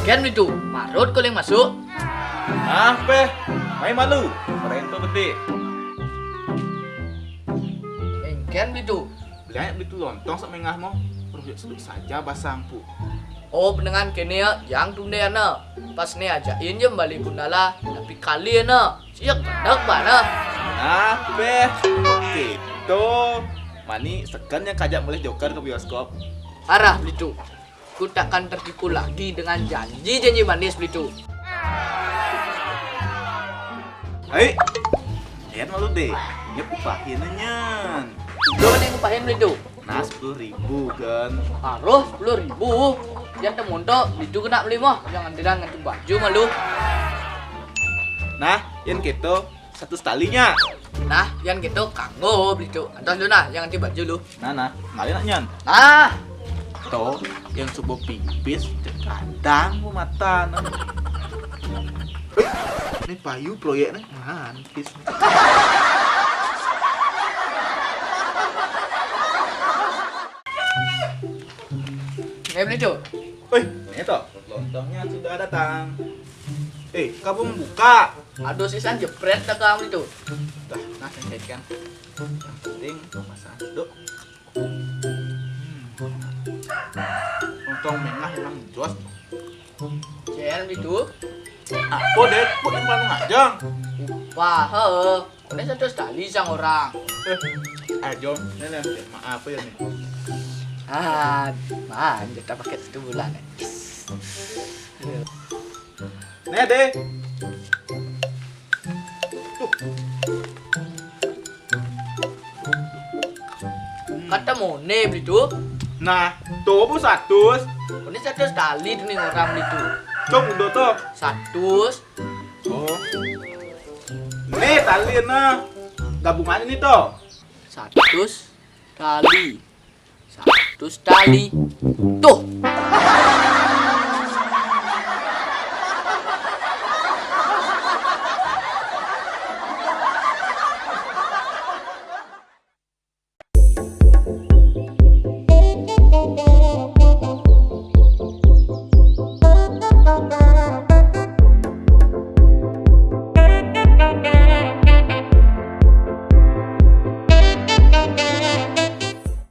Kan itu, marut kau yang masuk. Nah, peh, main malu. Merento gede. Kan itu. Belianya beli tuh lontong sak mengah mau. Perlu seduk saja basang pu. Oh, pendengar kene ya, yang tunde ana. Pas ne ajain je balik kunala, tapi kali ana. Siap dak bana. Nah, peh, gitu. Mani sekan yang kajak mulai joker ke bioskop. Arah itu. Ku takkan tertipu lagi dengan janji-janji manis itu. Hei, lihat malu deh. Dia upahin nyan. Itu kan yang kupahin itu. Nah, 10.000 kan. Aduh, 10.000. Yang temun tuh, itu kena beli mah. Jangan dirang ngantuk baju malu. Nah, yang gitu satu talinya. Nah, yang gitu kanggo beli itu. Antas lu nah, jangan tiba baju lu. Nah, mari nak nyan. Nah, Tuh, yang sebuah pipis kadang mu mata. Nah. Ini payu proyeknya mantis. beli itu. Ini toh, lontongnya sudah datang. Kamu buka. Aduh, sisan jepret dah kamu itu. Dah, nah kan. Yang penting masak duk. Lontong mengah emang jos. Jen itu. Apa deh? Kok di mana ngajang? Wah, ini satu sekali sang orang. Ayo, ini maaf ya nih. Man, kita pakai 1 bulan ya. Nih deh. Kata mau nih beli itu. Nah, tuh bu satu. Ini satu sekali nih orang beli itu. Cok udah tuh. Satu. Oh. Nih tali nah. Gabungan ini tuh. Satu tali. Satu tali. Tuh.